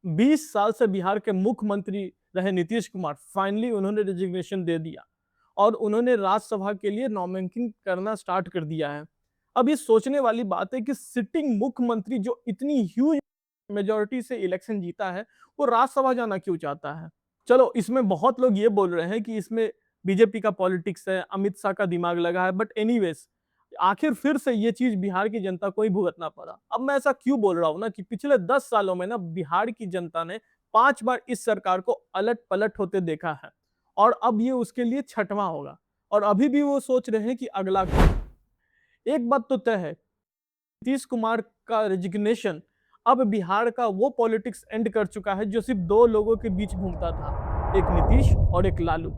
20 साल से बिहार के मुख्यमंत्री रहे नीतीश कुमार, फाइनली उन्होंने रेजिग्नेशन दे दिया और उन्होंने राज्यसभा के लिए नॉमिनेशन करना स्टार्ट कर दिया है। अब ये सोचने वाली बात है कि सिटिंग मुख्यमंत्री जो इतनी ह्यूज मेजॉरिटी से इलेक्शन जीता है, वो राज्यसभा जाना क्यों चाहता है? चलो, इसमें बहुत लोग ये बोल रहे हैं कि इसमें बीजेपी का पॉलिटिक्स है, अमित शाह का दिमाग लगा है, बट एनीवेज आखिर फिर से ये चीज बिहार की जनता को ही भुगतना पड़ा। अब मैं ऐसा क्यों बोल रहा हूं ना कि पिछले 10 सालों में ना बिहार की जनता ने 5 बार इस सरकार को अलट पलट होते देखा है और अब ये उसके लिए छठवां होगा और अभी भी वो सोच रहे हैं कि अगला क्या। एक बात तो तय है, नीतीश कुमार का रेजिग्नेशन अब बिहार का वो पॉलिटिक्स एंड कर चुका है जो सिर्फ दो लोगों के बीच घूमता था, एक नीतीश और एक लालू।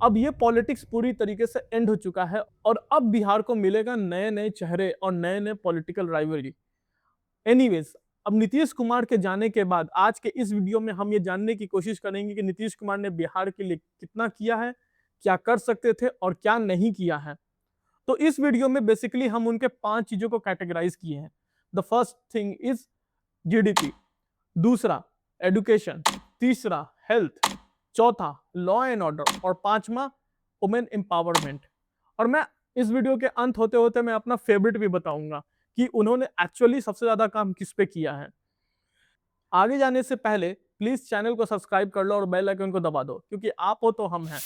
अब ये पॉलिटिक्स पूरी तरीके से एंड हो चुका है और अब बिहार को मिलेगा नए नए चेहरे और नए नए पॉलिटिकल राइवलरी। एनीवेज, अब नीतीश कुमार के जाने के बाद आज के इस वीडियो में हम ये जानने की कोशिश करेंगे कि नीतीश कुमार ने बिहार के लिए कितना किया है, क्या कर सकते थे और क्या नहीं किया है। तो इस वीडियो में बेसिकली हम उनके 5 चीजों को कैटेगराइज किए हैं। The first thing is GDP, दूसरा एडुकेशन, तीसरा हेल्थ, चौथा लॉ एंड ऑर्डर और पांचवा वुमेन एम्पावरमेंट। और मैं इस वीडियो के अंत होते होते मैं अपना फेवरेट भी बताऊंगा कि उन्होंने एक्चुअली सबसे ज्यादा काम किस पे किया है। आगे जाने से पहले प्लीज चैनल को सब्सक्राइब कर लो और बेल आइकन को दबा दो, क्योंकि आप हो तो हम हैं।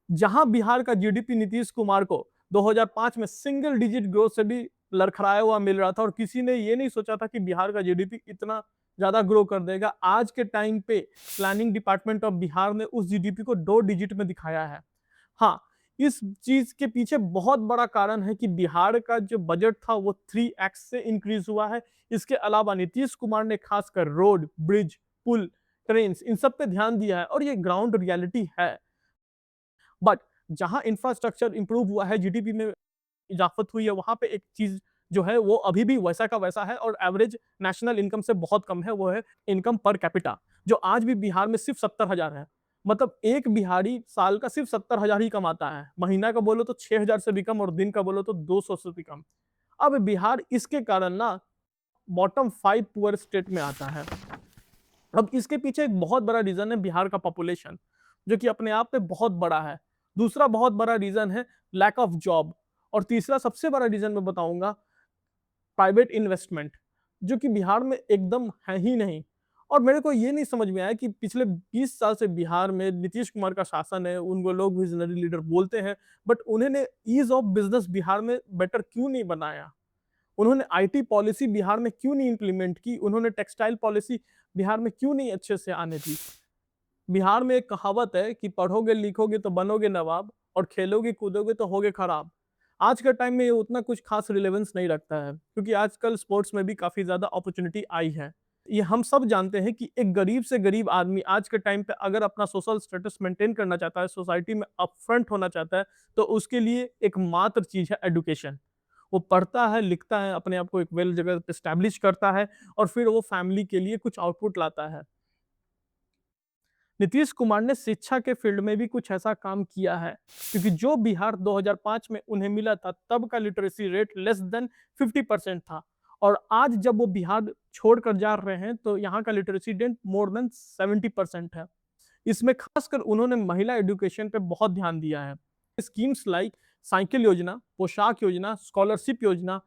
जहां बिहार का जीडीपी नीतीश कुमार को 2005 में सिंगल डिजिट ग्रोथ से भी लड़खड़ाया हुआ मिल रहा था और किसी ने ये नहीं सोचा था कि बिहार का जीडीपी इतना ज्यादा ग्रो कर देगा, आज के टाइम पे प्लानिंग डिपार्टमेंट ऑफ बिहार ने उस जीडीपी को 2 डिजिट में दिखाया है। हाँ, इस चीज के पीछे बहुत बड़ा कारण है कि बिहार का जो बजट था वो 3x से इंक्रीज हुआ है। इसके अलावा नीतीश कुमार ने खासकर रोड, ब्रिज, पुल, ट्रेन इन सब पे ध्यान दिया है और ये ग्राउंड रियलिटी है। बट जहां इंफ्रास्ट्रक्चर इंप्रूव हुआ है, जीडीपी में इजाफत हुई है, वहां पे एक चीज जो है वो अभी भी वैसा का वैसा है और एवरेज नेशनल इनकम से बहुत कम है, वो है इनकम पर कैपिटा, जो आज भी बिहार में सिर्फ 70,000 है। मतलब एक बिहारी साल का सिर्फ 70,000 ही कमाता है, महीना का बोलो तो 6,000 से भी कम और दिन का बोलो तो 200 से भी कम। अब बिहार इसके कारण ना बॉटम 5 पुअर स्टेट में आता है। अब इसके पीछे एक बहुत बड़ा रीजन है बिहार का पॉपुलेशन, जो कि अपने आप में बहुत बड़ा है। दूसरा बहुत बड़ा रीजन है लैक ऑफ जॉब और तीसरा सबसे बड़ा रीजन मैं बताऊंगा प्राइवेट इन्वेस्टमेंट, जो कि बिहार में एकदम है ही नहीं। और मेरे को ये नहीं समझ में आया कि पिछले 20 साल से बिहार में नीतीश कुमार का शासन है, उनको लोग विजनरी लीडर बोलते हैं, बट उन्होंने ईज ऑफ बिजनेस बिहार में बेटर क्यों नहीं बनाया? उन्होंने आईटी पॉलिसी बिहार में क्यों नहीं इंप्लीमेंट की? उन्होंने टेक्सटाइल पॉलिसी बिहार में क्यों नहीं अच्छे से आने दी? बिहार में एक कहावत है कि पढ़ोगे लिखोगे तो बनोगे नवाब और खेलोगे कूदोगे तो होगे खराब। आज के टाइम में ये उतना कुछ खास रिलेवेंस नहीं रखता है, क्योंकि आजकल स्पोर्ट्स में भी काफी ज्यादा अपॉर्चुनिटी आई है। ये हम सब जानते हैं कि एक गरीब से गरीब आदमी आज के टाइम पे अगर अपना सोशल स्टेटस मेंटेन करना चाहता है, सोसाइटी में अपफ्रंट होना चाहता है, तो उसके लिए एक मात्र चीज है एडुकेशन। वो पढ़ता है, लिखता है, अपने आप को एक वेल जगह पे स्टैब्लिश करता है और फिर वो फैमिली के लिए कुछ आउटपुट लाता है। नीतीश कुमार ने शिक्षा के फील्ड में भी कुछ ऐसा काम किया है, क्योंकि जो बिहार 2005 में उन्हें मिला था तब का लिटरेसी रेट लेस देन 50% था और आज जब वो बिहार छोड़कर जा रहे हैं तो यहाँ का लिटरेसी रेट मोर देन 70% है। इसमें खासकर उन्होंने महिला एजुकेशन पे बहुत ध्यान दिया है। स्कीम्स लाइक साइकिल योजना, पोशाक योजना, स्कॉलरशिप योजना,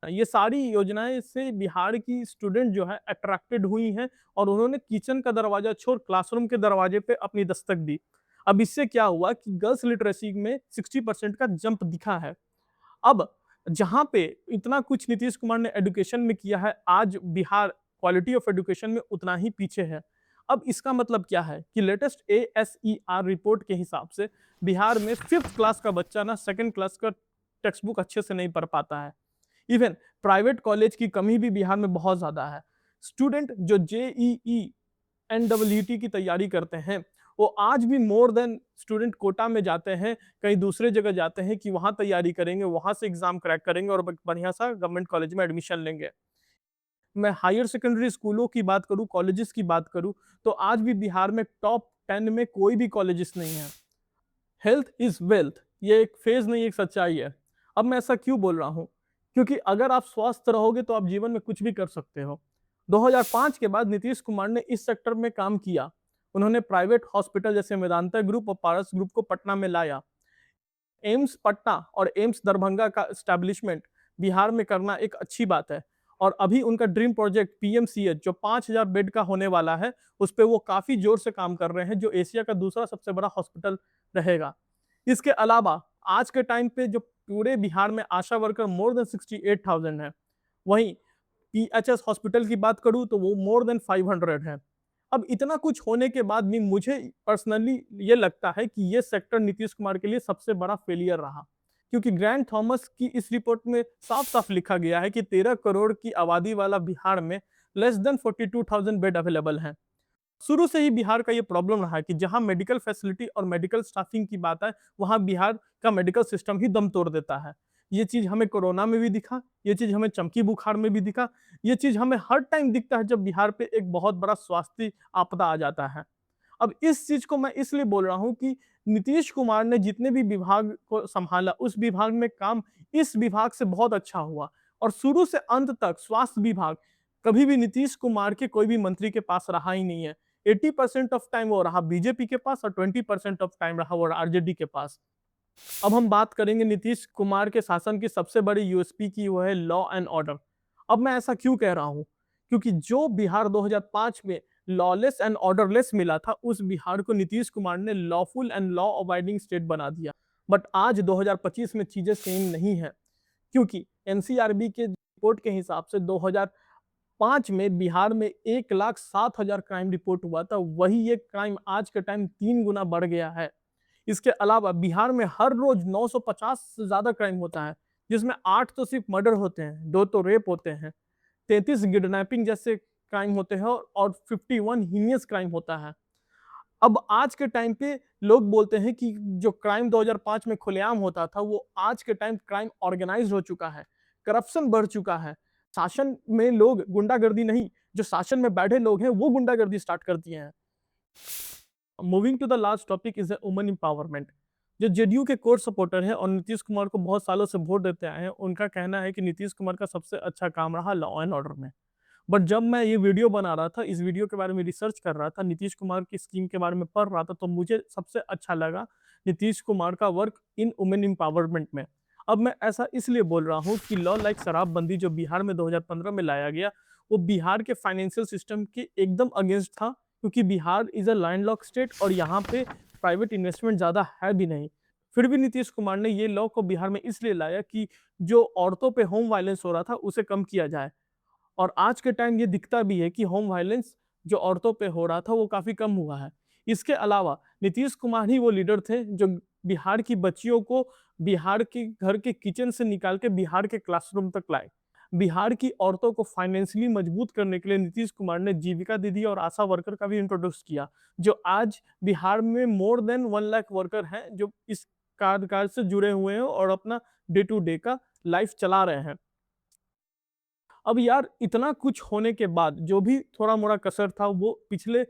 ये सारी योजनाएं से बिहार की स्टूडेंट जो है अट्रैक्टेड हुई हैं और उन्होंने किचन का दरवाजा छोड़ क्लासरूम के दरवाजे पे अपनी दस्तक दी। अब इससे क्या हुआ कि गर्ल्स लिटरेसी में 60% का जंप दिखा है। अब जहां पे इतना कुछ नीतीश कुमार ने एजुकेशन में किया है, आज बिहार क्वालिटी ऑफ एजुकेशन में उतना ही पीछे है। अब इसका मतलब क्या है कि लेटेस्ट ASER रिपोर्ट के हिसाब से बिहार में 5th क्लास का बच्चा ना 2nd क्लास का टेक्स्ट बुक अच्छे से नहीं पढ़ पाता है। इवन प्राइवेट कॉलेज की कमी भी बिहार में बहुत ज्यादा है। स्टूडेंट जो JEE NEET की तैयारी करते हैं, वो आज भी मोर देन स्टूडेंट कोटा में जाते हैं, कहीं दूसरे जगह जाते हैं कि वहां तैयारी करेंगे, वहां से एग्जाम क्रैक करेंगे और बढ़िया सा गवर्नमेंट कॉलेज में एडमिशन लेंगे। मैं हायर सेकेंडरी स्कूलों की बात करूं, कॉलेजेस की बात करूं, तो आज भी बिहार में टॉप 10 में कोई भी कॉलेजेस नहीं है। हेल्थ इज वेल्थ, ये एक फेज नहीं, एक सच्चाई है। अब मैं ऐसा क्यों बोल रहा हूं? क्योंकि अगर आप स्वस्थ रहोगे तो आप जीवन में कुछ भी कर सकते हो। 2005 के बाद नीतीश कुमार ने इस सेक्टर में काम किया। उन्होंने प्राइवेट हॉस्पिटल जैसे मेदांता ग्रुप और पारस ग्रुप को पटना में लाया। एम्स पटना और एम्स दरभंगा का एस्टैब्लिशमेंट बिहार में करना एक अच्छी बात है। और अभी उनका ड्रीम प्रोजेक्ट पीएमसीएच जो 5000 बेड का होने वाला है, उस पे वो काफ़ी ज़ोर से काम कर रहे हैं, जो एशिया का दूसरा सबसे बड़ा हॉस्पिटल रहेगा। इसके अलावा आज के टाइम पे जो पूरे बिहार में आशा वर्कर मोर देन 68,000 है। वहीं पीएचएस हॉस्पिटल की बात करूँ तो वो मोर देन 500 है। अब इतना कुछ होने के बाद भी मुझे पर्सनली ये लगता है कि ये सेक्टर नीतीश कुमार के लिए सबसे बड़ा फेलियर रहा। क्योंकि ग्रैंड थॉमस की इस रिपोर्ट में साफ-साफ लिखा गया है कि 13 करोड़ की आबादी वाला बिहार में लेस देन 42,000 बेड अवेलेबल हैं। शुरू से ही बिहार का ये प्रॉब्लम रहा है कि जहाँ मेडिकल फैसिलिटी और मेडिकल स्टाफिंग की बात है, वहाँ बिहार का मेडिकल सिस्टम ही दम तोड़ देता है। ये चीज़ हमें कोरोना में भी दिखा, ये चीज़ हमें चमकी बुखार में भी दिखा, ये चीज़ हमें हर टाइम दिखता है जब बिहार पे एक बहुत बड़ा स्वास्थ्य आपदा आ जाता है। अब इस चीज़ को मैं इसलिए बोल रहा हूँ कि नीतीश कुमार ने जितने भी विभाग को सँभाला, उस विभाग में काम इस विभाग से बहुत अच्छा हुआ और शुरू से अंत तक स्वास्थ्य विभाग कभी भी नीतीश कुमार के कोई भी मंत्री के पास रहा ही नहीं है। 80% ऑफ टाइम वो रहा बीजेपी के पास और 20% ऑफ टाइम रहा वो आरजेडी के पास। अब हम बात करेंगे नीतीश कुमार के शासन की सबसे बड़ी यूएसपी की, वो है लॉ एंड ऑर्डर। अब मैं ऐसा क्यों कह रहा हूँ? क्योंकि जो बिहार 2005 में लॉलेस एंड ऑर्डरलेस मिला था, उस बिहार को नीतीश कुमार ने lawful and law abiding state बना दिया। बट आज 2025 में चीजें सेम नहीं है, क्योंकि एनसीआरबी के रिपोर्ट के हिसाब से 2005 में बिहार में 1,07,000 क्राइम रिपोर्ट हुआ था, वही ये क्राइम आज के टाइम 3 गुना बढ़ गया है। इसके अलावा बिहार में हर रोज 950 से ज्यादा क्राइम होता है, जिसमें 8 तो सिर्फ मर्डर होते हैं, 2 तो रेप होते हैं, 33 किडनैपिंग जैसे क्राइम होते हैं और 51 हीनियस क्राइम होता है। अब आज के टाइम पे लोग बोलते हैं कि जो क्राइम 2005 में खुलेआम होता था, वो आज के टाइम क्राइम ऑर्गेनाइज्ड हो चुका है, करप्शन बढ़ चुका है। शासन में लोग गुंडागर्दी नहीं, जो शासन में बैठे लोग हैं वो गुंडागर्दी स्टार्ट कर दिए हैं। Moving to the last topic is women empowerment. जो जेडीयू के कोर सपोर्टर हैं और नीतीश कुमार को बहुत सालों से वोट देते आए हैं, उनका कहना है कि नीतीश कुमार का सबसे अच्छा काम रहा लॉ एंड ऑर्डर में। बट जब मैं ये वीडियो बना रहा था, इस वीडियो के बारे में रिसर्च कर रहा था, नीतीश कुमार की स्कीम के बारे में पढ़ रहा था, तो मुझे सबसे अच्छा लगा नीतीश कुमार का वर्क इन वुमेन एम्पावरमेंट में। अब मैं ऐसा इसलिए बोल रहा हूँ कि लॉ लाइक शराबबंदी जो बिहार में 2015 में लाया गया, वो बिहार के फाइनेंशियल सिस्टम के एकदम अगेंस्ट था, क्योंकि Bihar is a landlocked state और यहाँ पे प्राइवेट इन्वेस्टमेंट ज़्यादा है भी नहीं। फिर भी नीतीश कुमार ने ये लॉ को बिहार में इसलिए लाया कि जो औरतों पे होम वायलेंस हो रहा था उसे कम किया जाए। और आज के टाइम ये दिखता भी है कि होम वायलेंस जो औरतों पे हो रहा था वो काफ़ी कम हुआ है। इसके अलावा नीतीश कुमार ही वो लीडर थे जो बिहार की बच्चियों को बिहार के घर के किचन से निकाल के बिहार के क्लासरूम तक लाए। बिहार की औरतों को फाइनेंशियली मजबूत करने के लिए नीतीश कुमार ने जीविका दीदी और आशा वर्कर का भी इंट्रोड्यूस किया, जो आज बिहार में मोर देन 1 लाख वर्कर हैं जो इस कार्यकाल से जुड़े हुए हैं और अपना डे टू डे का लाइफ चला रहे हैं। अब यार इतना कुछ होने के बाद जो भी थोड़ा-मोड़ा कसर था वो पिछले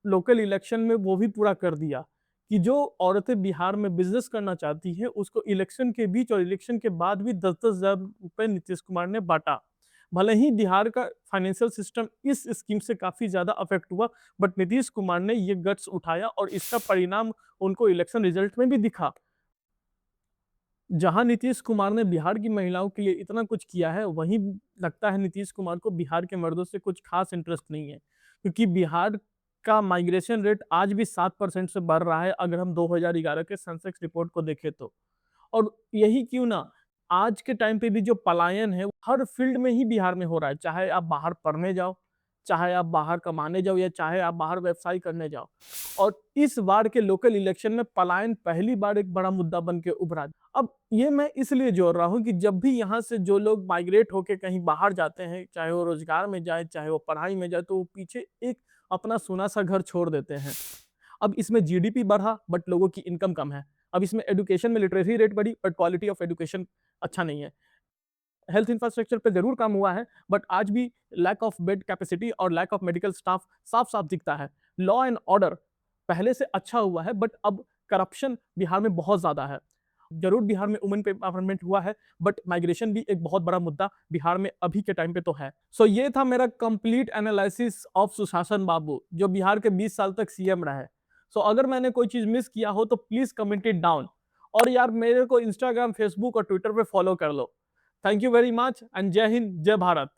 लोकल इलेक्शन में वो भी पूरा कर दिया, कि जो औरतें बिहार में बिज़नेस करना चाहती हैं उसको इलेक्शन के बीच और इलेक्शन के बाद भी 10-10 हज़ार रुपए नीतीश कुमार ने बाँटा। भले ही बिहार का फाइनेंशियल सिस्टम इस स्कीम से काफ़ी ज़्यादा अफ़ेक्ट हुआ, बट नीतीश कुमार ने ये गट्स उठाया और इसका परिणाम उनको इलेक्शन रिजल्ट में भी दिखा। जहाँ नीतीश कुमार ने बिहार की महिलाओं के लिए इतना कुछ किया है, वहीं लगता है नीतीश कुमार को बिहार के मर्दों से कुछ खास इंटरेस्ट नहीं है। क्योंकि बिहार का माइग्रेशन रेट आज भी 7% से बढ़ रहा है, अगर हम 2011 के सेंसेक्स रिपोर्ट को देखें तो। और यही क्यों ना, आज के टाइम पे भी जो पलायन है, वो हर फील्ड में ही बिहार में हो रहा है। चाहे आप बाहर पढ़ने जाओ, चाहे आप बाहर कमाने जाओ या चाहे आप बाहर व्यवसाय करने जाओ। और इस बार के लोकल इलेक्शन में पलायन पहली बार एक बड़ा मुद्दा बन के उभरा। अब ये मैं इसलिए जोड़ रहा हूँ कि जब भी यहाँ से जो लोग माइग्रेट होके कहीं बाहर जाते हैं, चाहे वो रोजगार में जाए, चाहे वो पढ़ाई में जाए, तो वो पीछे एक अपना सुना-सा घर छोड़ देते हैं। अब इसमें जीडीपी बढ़ा बट लोगों की इनकम कम है। अब इसमें एजुकेशन में लिटरेसी रेट बढ़ी बट क्वालिटी ऑफ एजुकेशन अच्छा नहीं है। हेल्थ इंफ्रास्ट्रक्चर पे ज़रूर काम हुआ है, बट आज भी लैक ऑफ बेड कैपेसिटी और लैक ऑफ मेडिकल स्टाफ साफ-साफ दिखता है। लॉ एंड ऑर्डर पहले से अच्छा हुआ है, बट अब करप्शन बिहार में बहुत ज़्यादा है। जरूर बिहार में वुमेन एम्पावरमेंट हुआ है, बट माइग्रेशन भी एक बहुत बड़ा मुद्दा बिहार में अभी के टाइम पे तो है। सो ये था मेरा कंप्लीट एनालिसिस ऑफ सुशासन बाबू, जो बिहार के 20 साल तक सीएम रहे। सो अगर मैंने कोई चीज मिस किया हो तो प्लीज कमेंट इट डाउन। और यार मेरे को इंस्टाग्राम, फेसबुक और ट्विटर पे फॉलो कर लो। Thank you very much and जय हिंद, जय भारत।